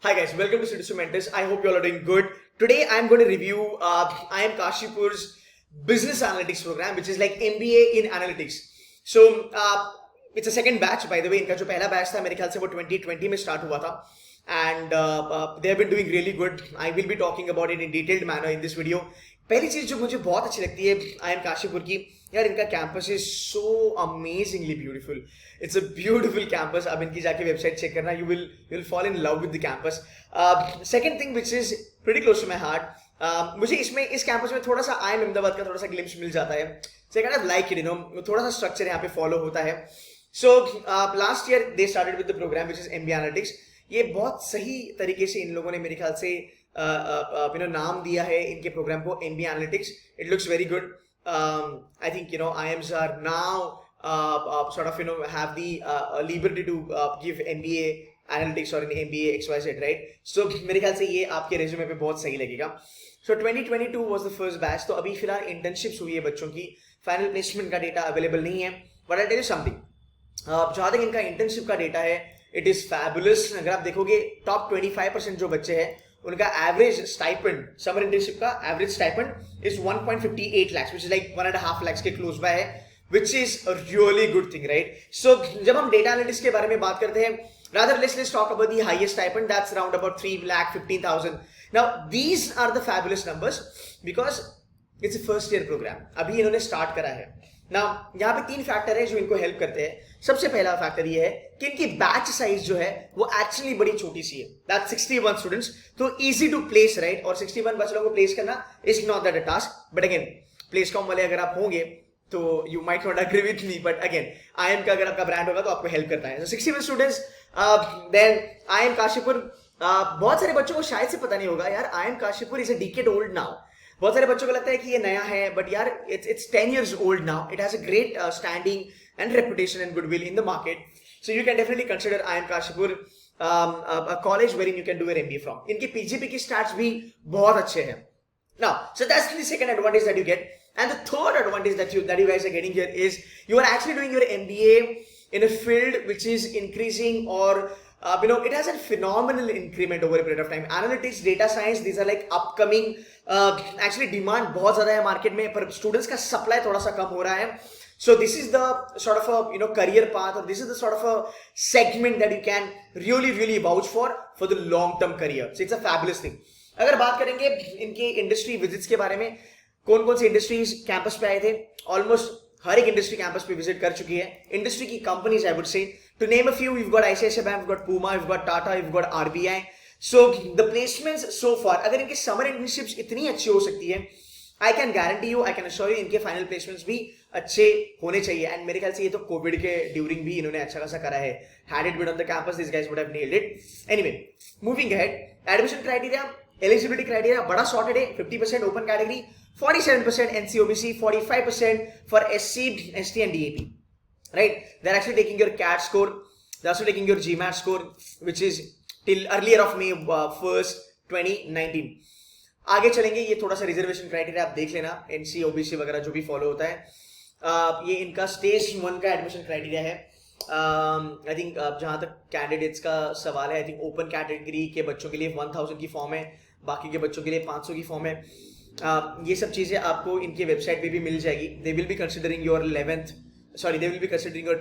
Hi guys, welcome to Citizen Mentors. I hope you all are doing good. Today I am going to review IIM Kashipur's business analytics program, which is like MBA in analytics. So it's a second batch, by the way. इनका जो पहला batch था मेरे ख्याल से वो 2020 में start हुआ था, and they have been doing really good. I will be talking about it in detailed manner in this video. पहली चीज जो मुझे बहुत अच्छी लगती है IIM काशीपुर की, यार इनका campus is so amazingly beautiful. It's a beautiful campus. अब इनकी जाके वेबसाइट चेक करना, you will fall in love with the campus. Second thing which is pretty close to my heart, मुझे इस कैंपस में थोड़ा सा IIM अहमदाबाद का थोड़ा सा ग्लिम्स मिल जाता है. So I kind of like it, you know, थोड़ा सा स्ट्रक्चर यहाँ पे फॉलो होता है. So last year they started with the programme which is MBA analytics. ये बहुत सही तरीके से इन लोगों ने मेरे ख्याल से नाम दिया है इनके प्रोग्राम को MBA analytics. It looks very good. I think IIMs are now sort of have the liberty to give MBA analytics or an MBA XYZ, right? So मेरे ख्याल से ये आपके रेज्यूमे पे बहुत सही लगेगा. So 2022 was the first batch. तो अभी फिलहाल इंटर्नशिप्स हुई है बच्चों की. फाइनल प्लेसमेंट का डेटा अवेलेबल नहीं है, but I tell you something. जहाँ तक इनका इंटर्नशिप का डेटा है, इट इज फैबुलस. अगर आप देखोगे टॉप 25% जो बच्चे हैं उनका एवरेज स्टाइपेंड, समर इंटर्नशिप का average stipend is 1.58 lakhs, which is like 1.5 lakhs के क्लोज बाय है, which is a really good thing, right? So जब हम डेटा एनालिटिक्स के बारे में बात करते हैं, rather let's talk about the highest stipend. That's around about 3,15,000. Now these are the fabulous numbers because it's a first year program. अभी इन्होंने स्टार्ट करा है. Now यहाँ पे 3 फैक्टर है जो इनको हेल्प करते हैं. सबसे पहला फैक्टर ये है कि इनकी बैच साइज जो है वो एक्चुअली बड़ी छोटी सी है. दैट्स 61 स्टूडेंट्स, तो इजी टू प्लेस, राइट? और 61 बच्चों को प्लेस करना is not that a task. But again place com वाले अगर आप होंगे तो you might not agree with me, but again IIM का अगर आपका ब्रांड होगा तो आपको हेल्प करता है. 61 स्टूडेंट्स. देन IIM काशीपुर, बहुत सारे बच्चों को शायद से पता नहीं होगा यार, IIM Kashipur is a decade old now. बहुत सारे बच्चों को लगता है कि ये नया है, बट यार it's 10 years old now. It has a great standing and reputation and goodwill in the market. So you can definitely consider IIM Kashipur a college wherein you can do your MBA from. इनकी PGP की stats भी बहुत अच्छे हैं. Now, so that's the second advantage that you get. And the third advantage that you guys are getting here is you are actually doing your MBA in a field which is increasing, or it has a phenomenal increment over a period of time. Analytics, data science, these are like upcoming. Actually demand बहुत ज़्यादा है market में, पर students का supply थोड़ा सा कम हो रहा है. So this is the sort of a career path, or this is the sort of a segment that you can really vouch for the long term career. So it's a fabulous thing. अगर बात करेंगे इनके industry visits के बारे में, कौन कौन सी industries campus पे आए थे, ऑलमोस्ट हर एक इंडस्ट्री कैंपस पे विजिट कर चुकी है. इंडस्ट्री की companies, I would say to name a few, you've got ICICI Bank, you've got Puma, you've got Tata, you've got RBI. So the placements so far, अगर इनके summer internships इतनी अच्छी हो सकती है, I can guarantee you, I can assure you, इनके final placements भी अच्छे होने चाहिए. एंड मेरे ख्याल से ये तो कोविड के ड्यूरिंग भी इन्होंने अच्छा खासा करा है. Had it been on the campus, these guys would have nailed it. Anyway, moving ahead, admission criteria, eligibility criteria बड़ा sorted है. 50% open category, 47% NC/OBC, 45% for SC, ST and DAP. Right? They're actually taking your CAT score. They're also taking your GMAT score, which is till earlier of May 1st, 2019. आगे चलेंगे, ये थोड़ा सा reservation criteria आप देख लेना, NC OBC वगैरह जो भी फॉलो होता है. ये इनका स्टेज 1 का एडमिशन क्राइटेरिया है. आई थिंक जहाँ तक कैंडिडेट्स का सवाल है, आई थिंक ओपन कैटेगरी के बच्चों के लिए 1000 की फॉर्म है, बाकी के बच्चों के लिए 500 की फॉर्म है. ये सब चीज़ें आपको इनके वेबसाइट पे भी मिल जाएगी. They will be considering your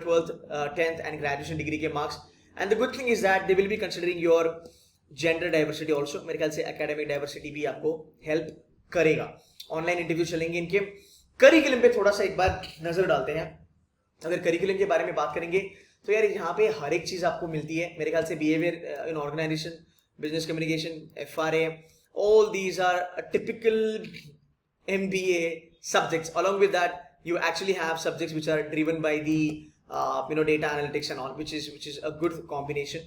12th, 10th and graduation degree के marks. And the good thing is that they will be considering your gender diversity also. मेरे ख्याल से academic diversity भी आपको help करेगा. ऑनलाइन इंटरव्यू चलेंगे इनके. करिकुलम पे थोड़ा सा एक बार नजर डालते हैं. अगर करिकुलम के बारे में बात करेंगे तो यार यहाँ पे हर एक चीज आपको मिलती है. मेरे ख्याल से behaviour in organisation, business communication, FRA, all these are a typical MBA subjects. Along with that, you actually have subjects which are driven by the data analytics and all, which is a good combination.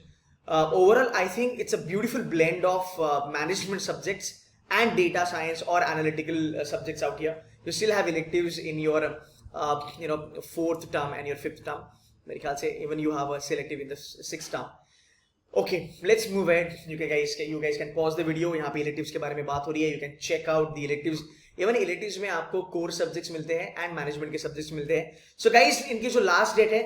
Overall, I think it's a beautiful blend of management subjects and data science or analytical subjects out here. You still have electives in your 4th term and your 5th term. मेरे ख्याल से even you have a selective in the 6th term. Okay, let's move ahead. You guys can pause the video. यहाँ पे electives के बारे में बात हो रही है. You can check out the electives. Even electives में आपको कोर सब्जेक्ट्स मिलते हैं एंड मैनेजमेंट के सब्जेक्ट्स मिलते हैं. सो गाइस, इनकी जो लास्ट डेट है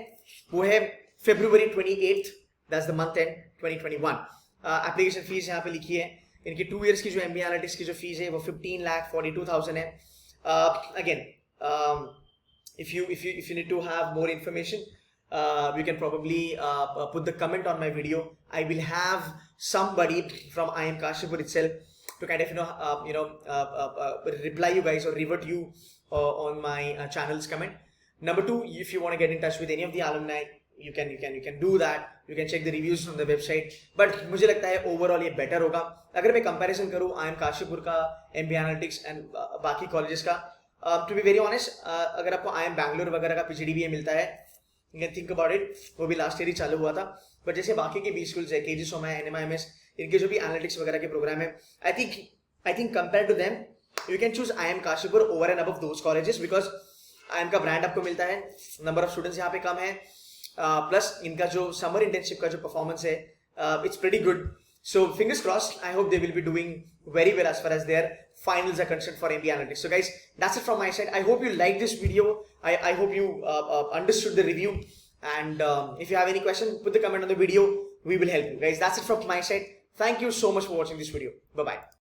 वो है February 28th. That's the month end 2021. Application fees यहाँ पे लिखी है. इनकी 2 years की जो MBA एनालिटिक्स की जो फीस है वो 15,42,000 है. Again, if you need to have more information, you can probably put the comment on my video. I will have somebody from IIM Kashipur itself to kind of reply you guys or revert you on my channel's comment. Number 2, if you want to get in touch with any of the alumni, you can do that. You can check the reviews on the website. But मुझे लगता है overall ये better होगा. अगर मैं comparison करूँ IIM Kashipur का MBA Analytics and बाकी colleges का, to be very honest, अगर आपको IIM बैंगलोर वगैरह का PGDBA मिलता है, you can think about it, वो भी last year ही चालू हुआ था. But जैसे बाकी के B schools है, KG सोमा है, NMIMS, इनके जो भी analytics वगैरह के प्रोग्राम है, I think compared to them, you can choose IIM Kashipur over and above those colleges because IIM का brand आपको मिलता है, number of students यहाँ पे कम है, प्लस इनका जो समर इंटर्नशिप का जो परफॉर्मेंस है, it's pretty good. So fingers crossed, I hope they will be doing very well as far as their finals are concerned for MBA Analytics. So guys, that's it from my side. I hope you liked this video. I hope you understood the review, and if you have any question, put the comment on the video. We will help you guys. That's it from my side. Thank you so much for watching this video. Bye bye.